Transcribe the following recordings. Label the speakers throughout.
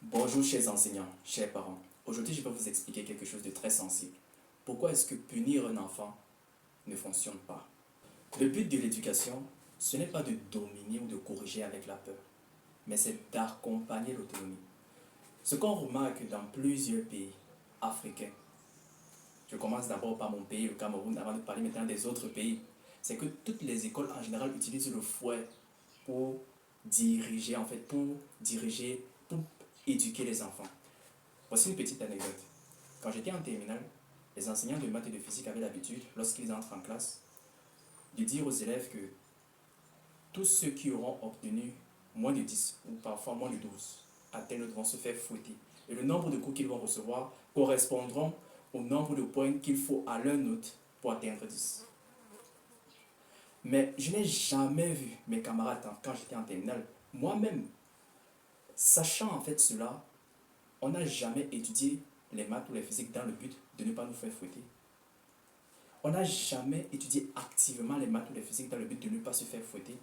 Speaker 1: Bonjour chers enseignants, chers parents. Aujourd'hui, je vais vous expliquer quelque chose de très sensible. Pourquoi est-ce que punir un enfant ne fonctionne pas? Le but de l'éducation, ce n'est pas de dominer ou de corriger avec la peur, mais c'est d'accompagner l'autonomie. Ce qu'on remarque dans plusieurs pays africains, je commence d'abord par mon pays, le Cameroun, avant de parler maintenant des autres pays, c'est que toutes les écoles en général utilisent le fouet pour diriger, pour éduquer les enfants. Voici une petite anecdote. Quand j'étais en terminale, les enseignants de maths et de physique avaient l'habitude, lorsqu'ils entrent en classe, de dire aux élèves que tous ceux qui auront obtenu moins de 10 ou parfois moins de 12 à tel note vont se faire fouetter. Et le nombre de coups qu'ils vont recevoir correspondront au nombre de points qu'il faut à leur note pour atteindre 10. Mais je n'ai jamais vu mes camarades quand j'étais en terminale, moi-même, sachant en fait cela, on n'a jamais étudié les maths ou les physiques dans le but de ne pas nous faire fouetter. On n'a jamais étudié activement les maths ou les physiques dans le but de ne pas se faire fouetter.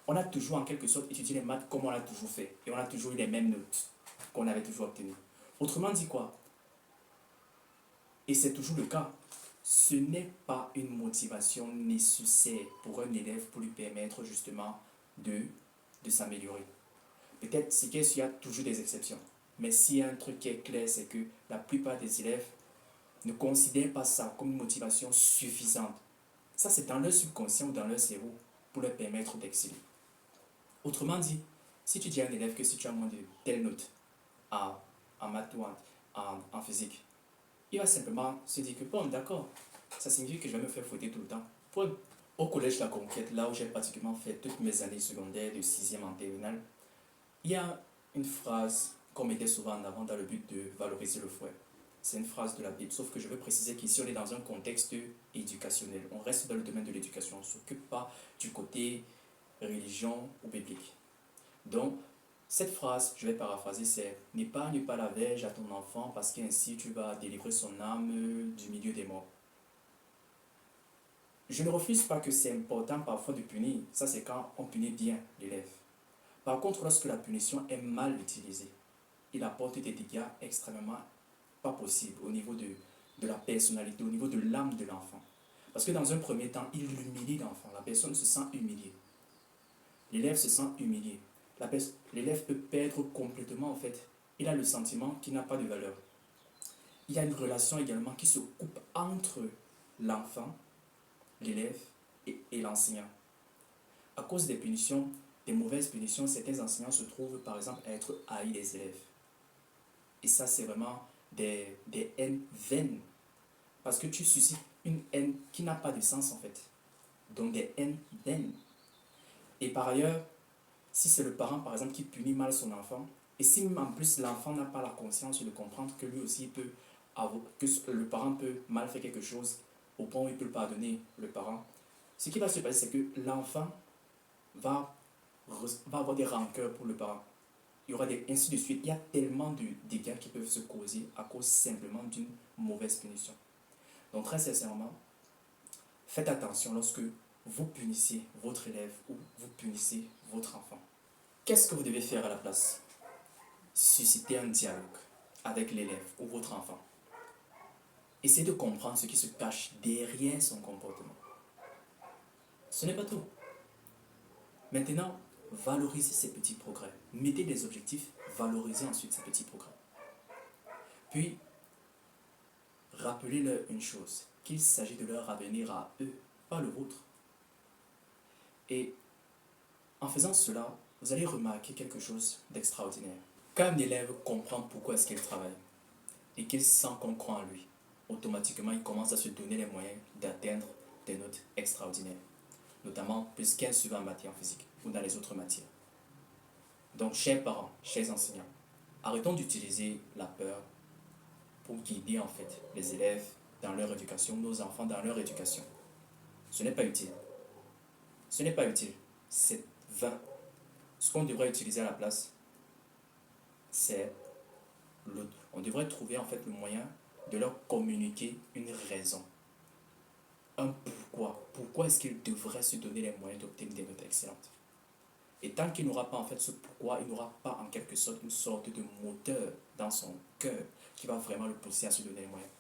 Speaker 1: On a toujours en quelque sorte étudié les maths comme on l'a toujours fait. Et on a toujours eu les mêmes notes qu'on avait toujours obtenues. Autrement dit quoi? Et c'est toujours le cas. Ce n'est pas une motivation nécessaire pour un élève pour lui permettre justement de s'améliorer. Peut-être c'est qu'il y a toujours des exceptions. Mais s'il y a un truc qui est clair, c'est que la plupart des élèves ne considèrent pas ça comme une motivation suffisante. Ça, c'est dans leur subconscient ou dans leur cerveau pour leur permettre d'exceller. Autrement dit, si tu dis à un élève que si tu as moins de telle note en maths ou en physique, il va simplement se dire que bon, d'accord, ça signifie que je vais me faire fouetter tout le temps. Au collège La Conquête, là où j'ai pratiquement fait toutes mes années secondaires de 6e en terminale, il y a une phrase qu'on mettait souvent en avant dans le but de valoriser le fouet. C'est une phrase de la Bible, sauf que je veux préciser qu'ici on est dans un contexte éducationnel. On reste dans le domaine de l'éducation, on ne s'occupe pas du côté religion ou biblique. Donc, cette phrase, je vais paraphraser, c'est « N'épargne pas la verge à ton enfant parce qu'ainsi tu vas délivrer son âme du milieu des morts ». Je ne refuse pas que c'est important parfois de punir, ça c'est quand on punit bien l'élève. Par contre, lorsque la punition est mal utilisée, il apporte des dégâts extrêmement pas possibles au niveau de la personnalité, au niveau de l'âme de l'enfant. Parce que dans un premier temps, il humilie l'enfant, la personne se sent humiliée. L'élève se sent humilié. L'élève peut perdre complètement, en fait. Il a le sentiment qu'il n'a pas de valeur. Il y a une relation également qui se coupe entre l'enfant, l'élève et l'enseignant. À cause des punitions, des mauvaises punitions, certains enseignants se trouvent par exemple à être haïs des élèves. Et ça, c'est vraiment des haines vaines. Parce que tu suscites une haine qui n'a pas de sens en fait. Donc des haines vaines. Et par ailleurs, si c'est le parent par exemple qui punit mal son enfant, et si en plus l'enfant n'a pas la conscience de comprendre que lui aussi peut que le parent peut mal faire quelque chose au point où il peut le pardonner, le parent, ce qui va se passer, c'est que l'enfant va avoir des rancœurs pour le parent. Il y aura ainsi de suite. Il y a tellement de dégâts qui peuvent se causer à cause simplement d'une mauvaise punition. Donc très sincèrement, faites attention lorsque vous punissez votre élève ou vous punissez votre enfant. Qu'est-ce que vous devez faire à la place? Susciter un dialogue avec l'élève ou votre enfant. Essayez de comprendre ce qui se cache derrière son comportement. Ce n'est pas tout. Maintenant, valorisez ces petits progrès. Mettez des objectifs, valorisez ensuite ces petits progrès. Puis, rappelez-leur une chose, qu'il s'agit de leur avenir à eux, pas le vôtre. Et en faisant cela, vous allez remarquer quelque chose d'extraordinaire. Quand un élève comprend pourquoi est-ce qu'il travaille et qu'il sent qu'on croit en lui, automatiquement il commence à se donner les moyens d'atteindre des notes extraordinaires, notamment plus 15 suivant en matière physique ou dans les autres matières. Donc, chers parents, chers enseignants, arrêtons d'utiliser la peur pour guider en fait les élèves dans leur éducation, nos enfants dans leur éducation. Ce n'est pas utile. Ce n'est pas utile. C'est vain. Ce qu'on devrait utiliser à la place, c'est on devrait trouver en fait le moyen de leur communiquer une raison. Un pourquoi. Pourquoi est-ce qu'ils devraient se donner les moyens d'obtenir des notes excellentes? Et tant qu'il n'aura pas en fait ce pourquoi, il n'aura pas en quelque sorte une sorte de moteur dans son cœur qui va vraiment le pousser à se donner les moyens.